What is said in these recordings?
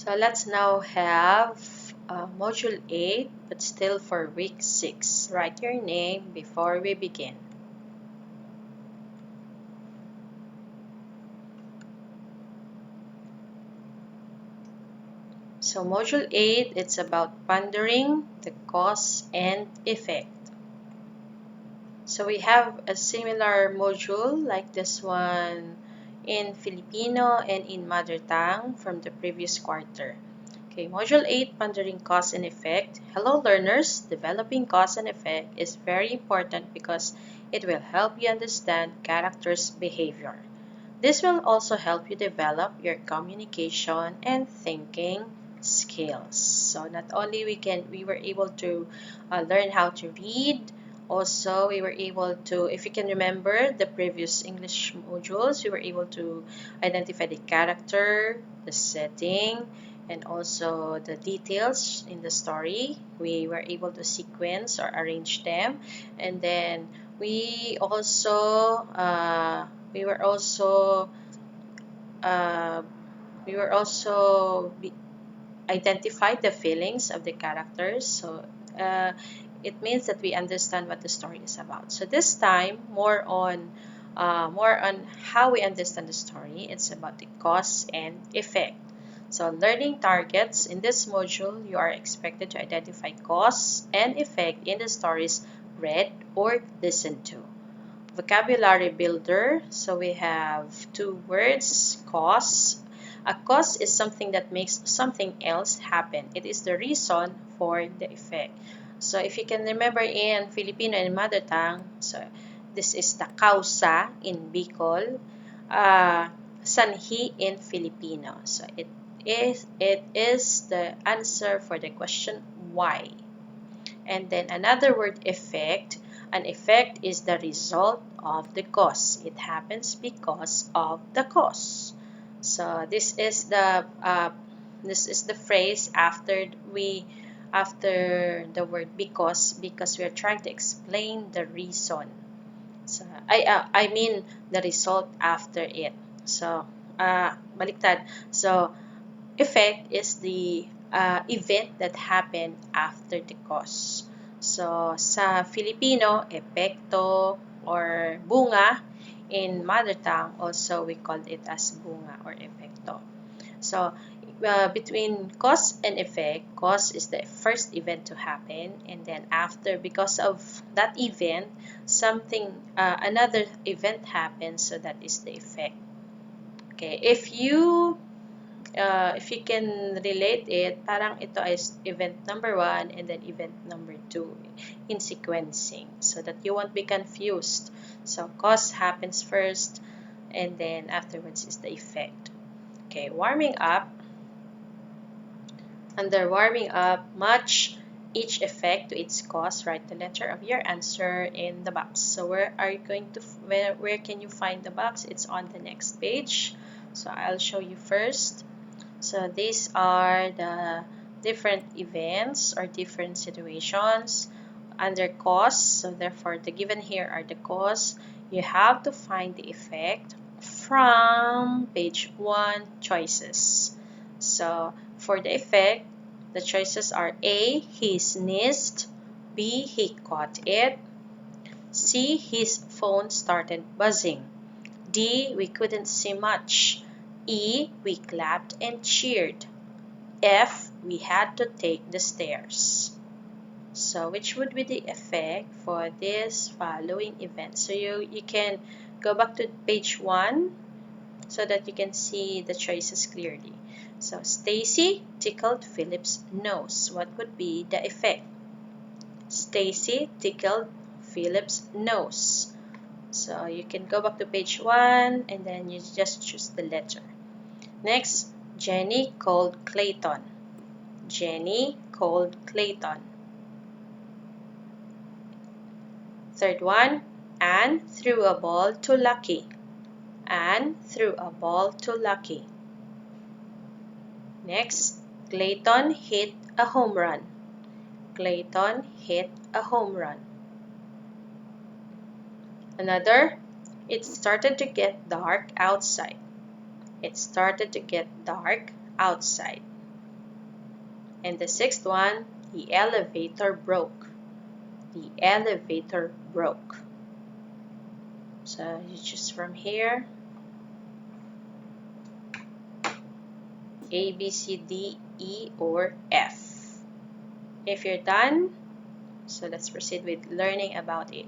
So let's now have Module 8, but still for week 6. Write your name before we begin. So Module 8, it's about pondering the cause and effect. So we have a similar module like this one in Filipino and in Mother Tongue from the previous quarter. Okay, Module 8, Pondering Cause and Effect. Hello learners, developing cause and effect is very important because it will help you understand characters' behavior. This will also help you develop your communication and thinking skills. So not only we were able to learn how to read, also we were able to, if you can remember the previous English modules, we were able to identify the character, the setting, and also the details in the story. We were able to sequence or arrange them, and then we also we were also uh, identify the feelings of the characters. So it means that we understand what the story is about. So this time, more on how we understand the story. It's about the cause and effect. So learning targets. In this module, you are expected to identify cause and effect in the stories read or listened to. Vocabulary builder. So we have two words, cause. A cause is something that makes something else happen. It is the reason for the effect. So if you can remember in Filipino and Mother Tongue, so this is the causa in Bicol, sanhi in Filipino. So it is the answer for the question why. And then another word, effect. An effect is the result of the cause. It happens because of the cause. So this is the phrase after the word because we are trying to explain the reason. So I mean the result after it. So baliktad. So effect is the event that happened after the cause. So, sa Filipino, epekto or bunga. In mother tongue, also we call it as bunga or epekto. So, between cause and effect, cause is the first event to happen, and then after, because of that event, another event happens, so that is the effect. Okay, if you can relate it, parang ito is event number 1 and then event number 2 in sequencing so that you won't be confused. So cause happens first and then afterwards is the effect. Okay, warming up. Under warming up, match each effect to its cause. Write the letter of your answer in the box. So where can you find the box? It's on the next page. So I'll show you first. So these are the different events or different situations under cause. So therefore, the given here are the cause. You have to find the effect from page 1 choices. So for the effect, the choices are A, he sneezed, B, he caught it, C, his phone started buzzing, D, we couldn't see much, E, we clapped and cheered, F, we had to take the stairs. So which would be the effect for this following event? So you can go back to page 1 so that you can see the choices clearly. So Stacy tickled Philip's nose. What would be the effect? Stacy tickled Philip's nose. So you can go back to page 1 and then you just choose the letter. Next, Jenny called Clayton. Jenny called Clayton. Third one, Anne threw a ball to Lucky. Anne threw a ball to Lucky. Next, Clayton hit a home run. Clayton hit a home run. Another, it started to get dark outside. It started to get dark outside. And the sixth one, the elevator broke. The elevator broke. So you choose from here. A, B, C, D, E, or F. If you're done, so let's proceed with learning about it.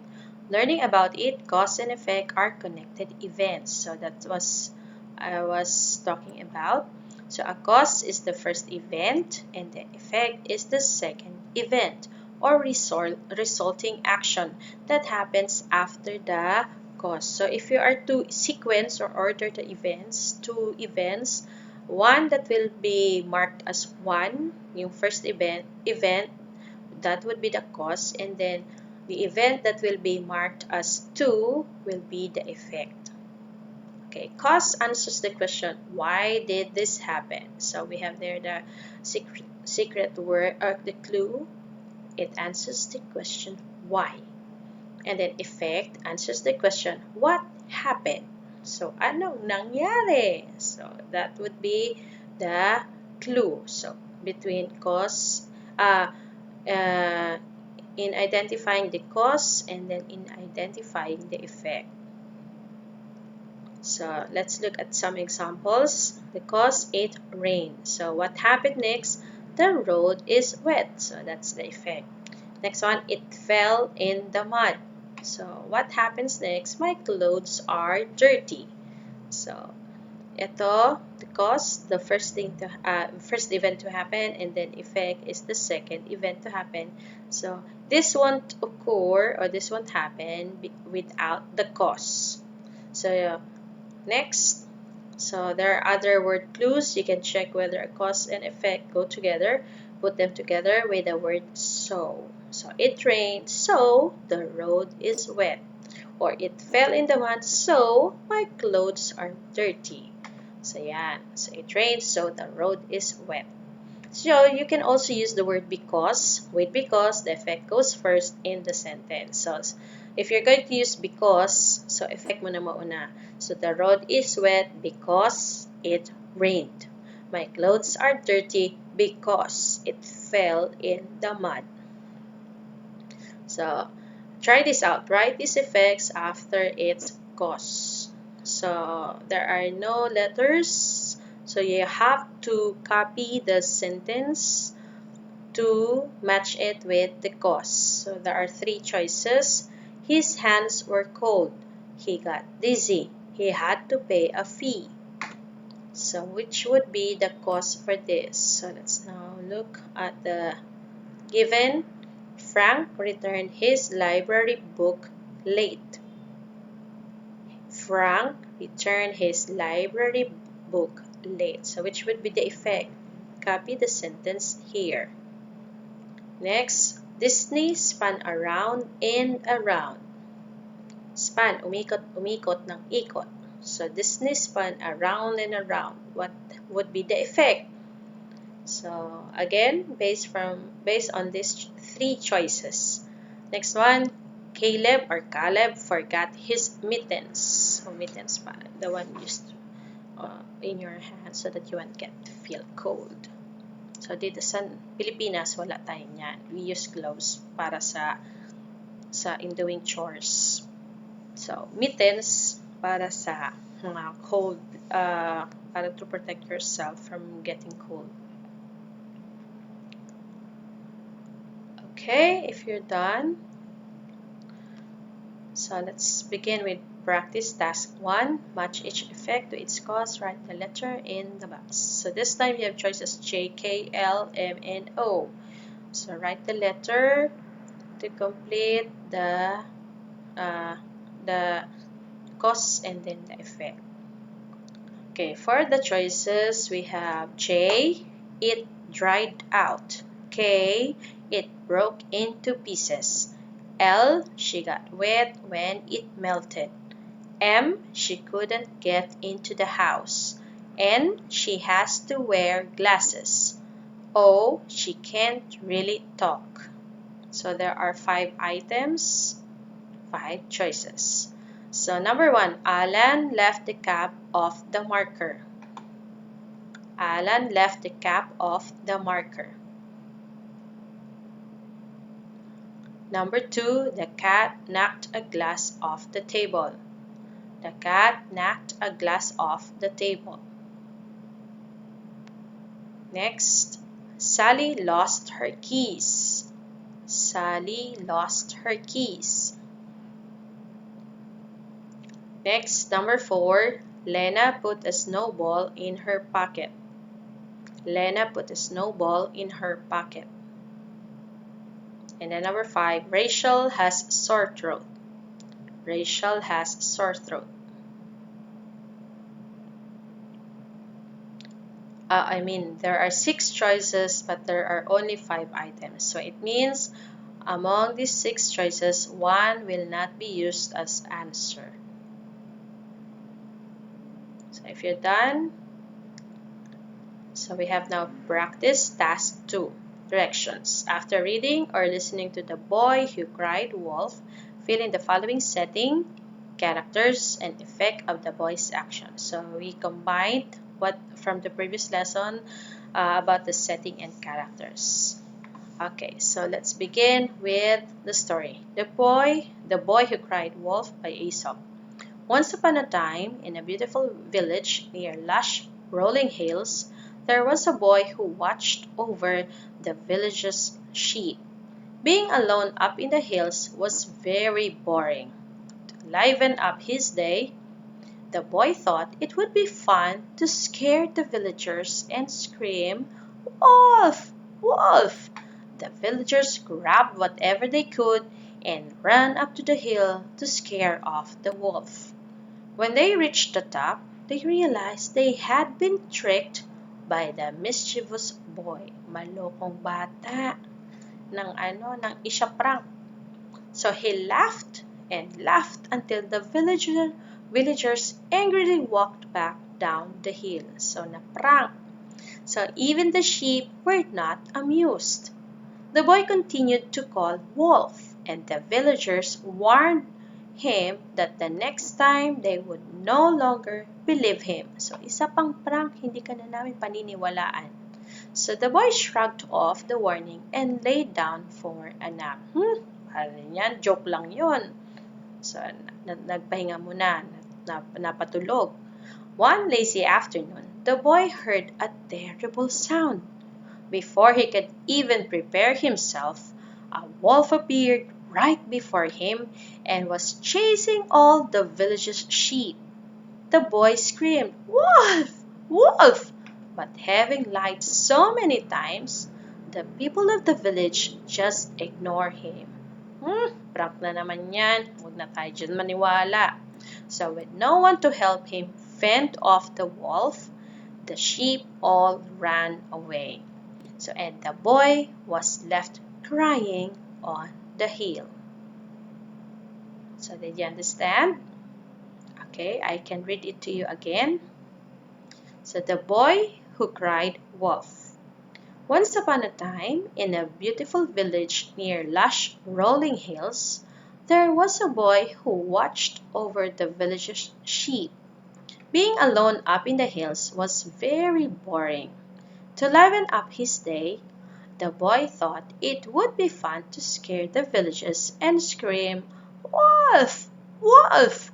Learning about it, cause and effect are connected events. So that was I was talking about. So a cause is the first event and the effect is the second event or resulting action that happens after the cause. So if you are to sequence or order the events, two events, one that will be marked as one, yung first event that would be the cause, and then the event that will be marked as 2 will be the effect. Okay, cause answers the question, why did this happen? So we have there the secret word or the clue. It answers the question, why? And then effect answers the question, what happened? So anong nangyari? So that would be the clue. So between cause, in identifying the cause and then in identifying the effect. So let's look at some examples. The cause, it rained. So what happened next? The road is wet. So that's the effect. Next one, it fell in the mud. So what happens next? My clothes are dirty. So ito, the cause, the first event to happen, and then effect is the second event to happen. So this won't occur or this won't happen without the cause. So next, so there are other word clues. You can check whether a cause and effect go together. Put them together with the word so. So it rained, so the road is wet. Or it fell in the mud, so my clothes are dirty. So yan. So it rains, so the road is wet. So you can also use the word because. With because, the effect goes first in the sentence. So if you're going to use because, so effect mo na mauna. So the road is wet because it rained. My clothes are dirty because it fell in the mud. So try this out. Write these effects after its cause. So there are no letters. So you have to copy the sentence to match it with the cause. So there are three choices. His hands were cold. He got dizzy. He had to pay a fee. So which would be the cause for this? So let's now look at the given. Frank returned his library book late. Frank returned his library book late. So which would be the effect? Copy the sentence here. Next, Disney spun around and around. Span, umikot ng ikot. So Disney spun around and around. What would be the effect? So again, based on these three choices. Next one, Caleb forgot his mittens. So mittens pa, the one used in your hand so that you won't get feel cold. So dito sa Pilipinas, wala tayo niyan. We use gloves para sa in doing chores. So mittens para sa cold, para to protect yourself from getting cold. Okay, if you're done, so let's begin with practice task 1. Match each effect to its cause. Write the letter in the box. So this time you have choices J, K, L, M, and O. So write the letter to complete the cause and then the effect. Okay, for the choices we have J, it dried out. K, it broke into pieces. L, she got wet when it melted. M, she couldn't get into the house. N, she has to wear glasses. O, she can't really talk. So there are 5 items, 5 choices. So number 1, Alan left the cap off the marker. Alan left the cap off the marker. Number 2, the cat knocked a glass off the table. The cat knocked a glass off the table. Next, Sally lost her keys. Sally lost her keys. Next, number 4, Lena put a snowball in her pocket. Lena put a snowball in her pocket. And then number 5, Rachel has sore throat. Rachel has sore throat. There are 6 choices, but there are only 5 items. So it means among these 6 choices, 1 will not be used as answer. So if you're done, so we have now practice task 2. Directions. After reading or listening to The Boy Who Cried Wolf, fill in the following setting, characters, and effect of the boy's action. So we combined what from the previous lesson about the setting and characters. Okay, so let's begin with the story. The Boy Who Cried Wolf by Aesop. Once upon a time, in a beautiful village near lush rolling hills, there was a boy who watched over the village's sheep. Being alone up in the hills was very boring. To liven up his day, the boy thought it would be fun to scare the villagers and scream, "Wolf! Wolf!" The villagers grabbed whatever they could and ran up to the hill to scare off the wolf. When they reached the top, they realized they had been tricked by the mischievous boy. Malokong bata. Nang isya-prank. So he laughed and laughed until the villagers angrily walked back down the hill. So na-prank. So even the sheep were not amused. The boy continued to call wolf, and the villagers warned him that the next time they would no longer believe him. So isa pang prank, hindi ka na namin paniniwalaan. So the boy shrugged off the warning and lay down for a nap. Parang yan, joke lang yun. So nagpahinga muna, napatulog. One lazy afternoon, the boy heard a terrible sound. Before he could even prepare himself, a wolf appeared right before him and was chasing all the village's sheep. The boy screamed, "Wolf! Wolf!" But having lied so many times, the people of the village just ignored him. Prank na naman yan. Huwag na tayo dyan maniwala. So with no one to help him fend off the wolf, the sheep all ran away. So and the boy was left crying on the hill. So did you understand? Okay, I can read it to you again. So the boy who cried wolf. Once upon a time, in a beautiful village near lush rolling hills, there was a boy who watched over the village's sheep. Being alone up in the hills was very boring. To liven up his day, the boy thought it would be fun to scare the villagers and scream, "Wolf! Wolf!"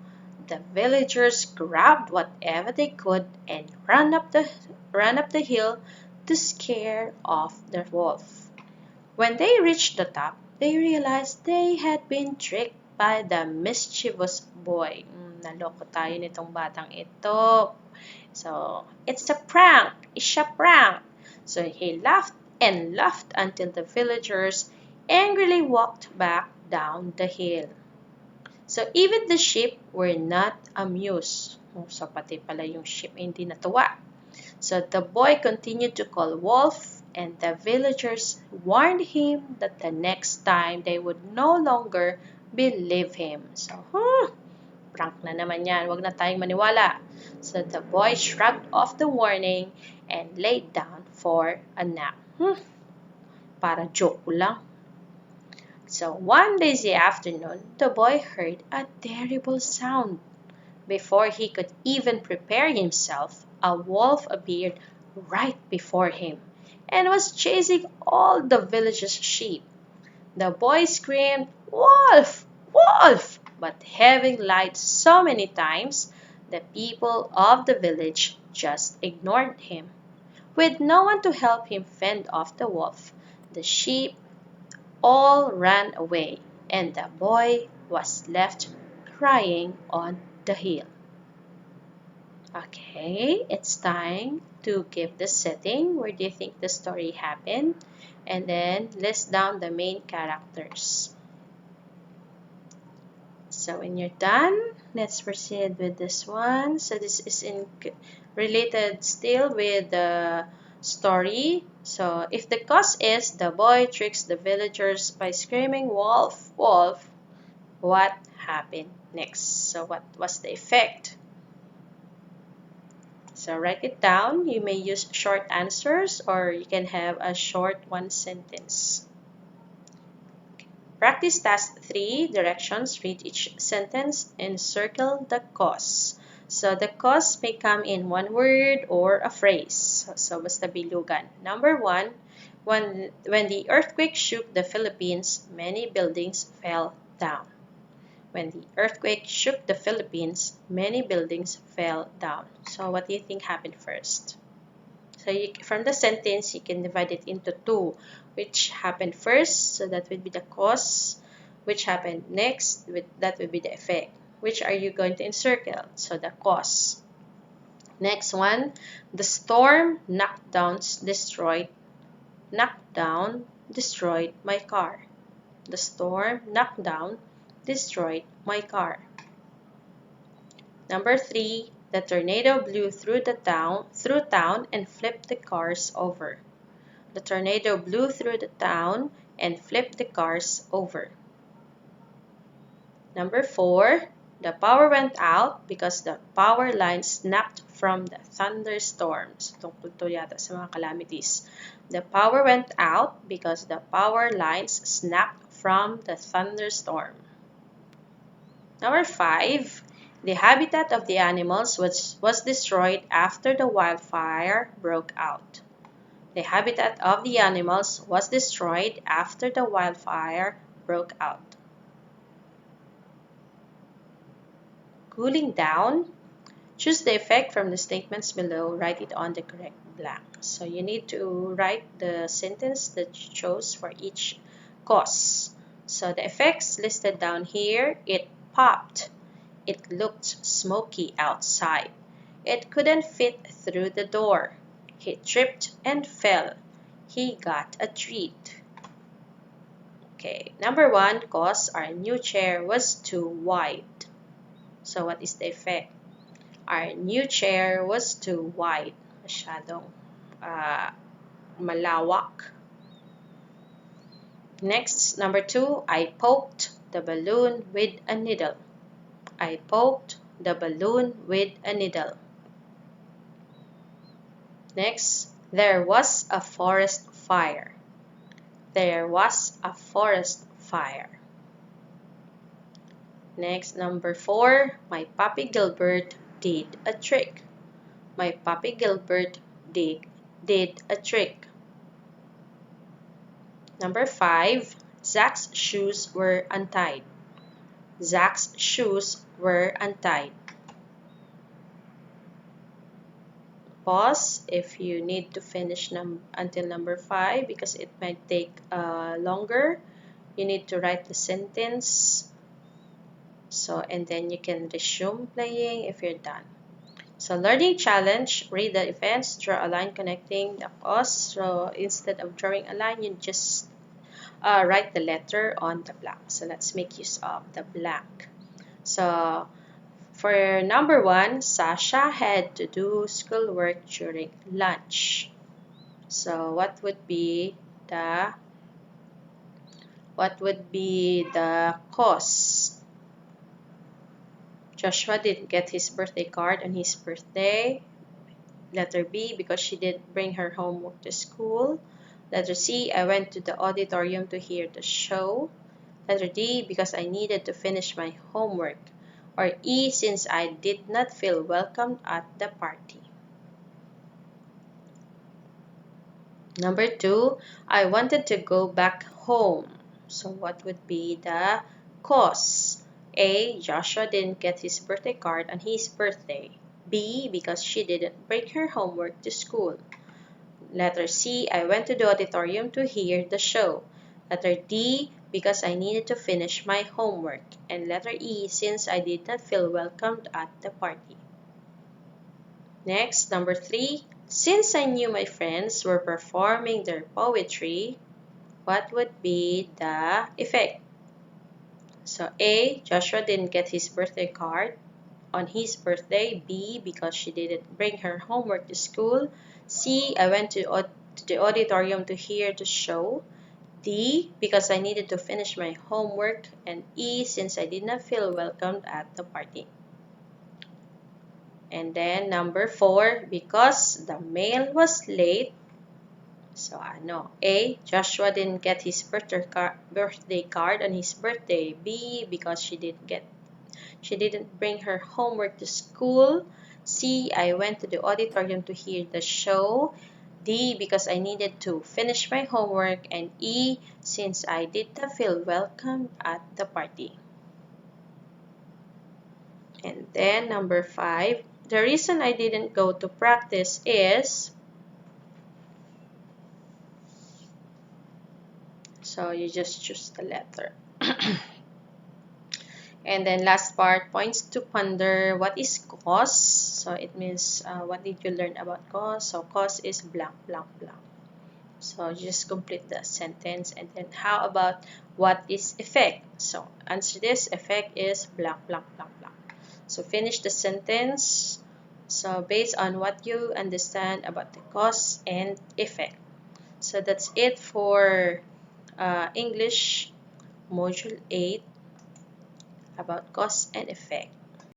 The villagers grabbed whatever they could and ran up the hill to scare off the wolf. When they reached the top, they realized they had been tricked by the mischievous boy. Naloko tayo nitong batang ito. So, it's a prank. It's a prank. So he laughed and laughed until the villagers angrily walked back down the hill. So even the sheep were not amused. So pati pala yung sheep hindi natuwa. So the boy continued to call wolf, and the villagers warned him that the next time they would no longer believe him. So, prank na naman yan. Huwag na tayong maniwala. So the boy shrugged off the warning and laid down for a nap. Para joke lang. So one lazy afternoon, the boy heard a terrible sound. Before he could even prepare himself, a wolf appeared right before him and was chasing all the village's sheep. The boy screamed, "Wolf! Wolf!" But having lied so many times, the people of the village just ignored him. With no one to help him fend off the wolf, the sheep all ran away, and the boy was left crying on the hill. Okay, it's time to give the setting. Where do you think the story happened? And then list down the main characters. So when you're done, let's proceed with this one. So this is related still with the story. So if the cause is the boy tricks the villagers by screaming wolf, wolf, what happened next? So what was the effect? So write it down. You may use short answers or you can have a short one sentence. Practice task 3, directions. Read each sentence and circle the cause. So the cause may come in one word or a phrase. So basta bilugan. Number 1, when the earthquake shook the Philippines, many buildings fell down. When the earthquake shook the Philippines, many buildings fell down. So what do you think happened first? So from the sentence, you can divide it into two. Which happened first, so that would be the cause. Which happened next, that would be the effect. Which are you going to encircle? So the cause. Next one, the storm knocked down, destroyed my car. The storm knocked down, destroyed my car. Number 3, the tornado blew through town and flipped the cars over. The tornado blew through the town and flipped the cars over. Number 4, the power went out because the power line snapped from the thunderstorms. Tungkol to yata sa mga calamities. The power went out because the power lines snapped from the thunderstorm. Number 5, the habitat of the animals was destroyed after the wildfire broke out. The habitat of the animals was destroyed after the wildfire broke out. Cooling down. Choose the effect from the statements below. Write it on the correct blank. So you need to write the sentence that you chose for each cause. So the effects listed down here, it popped. It looked smoky outside. It couldn't fit through the door. He tripped and fell. He got a treat. Okay, number 1, cause our new chair was too wide. So what is the effect? Our new chair was too wide. Masyadong malawak. Next, number 2, I poked the balloon with a needle. I poked the balloon with a needle. Next, there was a forest fire. There was a forest fire. Next, number 4, my puppy Gilbert did a trick. My puppy Gilbert did a trick. Number 5, Zach's shoes were untied. Zach's shoes were untied. Pause if you need to finish until number 5 because it might take longer. You need to write the sentence. So, and then you can resume playing if you're done. So, learning challenge, read the events, draw a line connecting the cause. So, instead of drawing a line, you just write the letter on the blank. So, let's make use of the blank. So, for number 1, Sasha had to do schoolwork during lunch. So, what would be the cause? Joshua didn't get his birthday card on his birthday. Letter B, because she didn't bring her homework to school. Letter C, I went to the auditorium to hear the show. Letter D, because I needed to finish my homework. Or E, since I did not feel welcomed at the party. Number 2, I wanted to go back home. So what would be the cause? A. Joshua didn't get his birthday card on his birthday. B. Because she didn't bring her homework to school. Letter C. I went to the auditorium to hear the show. Letter D. Because I needed to finish my homework. And letter E. Since I did not feel welcomed at the party. Next, number 3. Since I knew my friends were performing their poetry, what would be the effect? So A. Joshua didn't get his birthday card on his birthday. B. Because she didn't bring her homework to school. C. I went to the auditorium to hear the show. D. Because I needed to finish my homework. And E. Since I did not feel welcomed at the party. And then number 4. Because the mail was late. So ano, A. Joshua didn't get his birthday card on his birthday. B. Because she didn't bring her homework to school. C. I went to the auditorium to hear the show. D. Because I needed to finish my homework. And E. Since I did not feel welcome at the party. And then number 5. The reason I didn't go to practice is... So you just choose the letter. And then last part, points to ponder. What is cause? So it means what did you learn about cause? So cause is blank, blank, blank. So just complete the sentence. And then how about what is effect? So answer this. Effect is blank, blank, blank, blank. So finish the sentence. So based on what you understand about the cause and effect. So that's it for English Module 8 about cause and effect.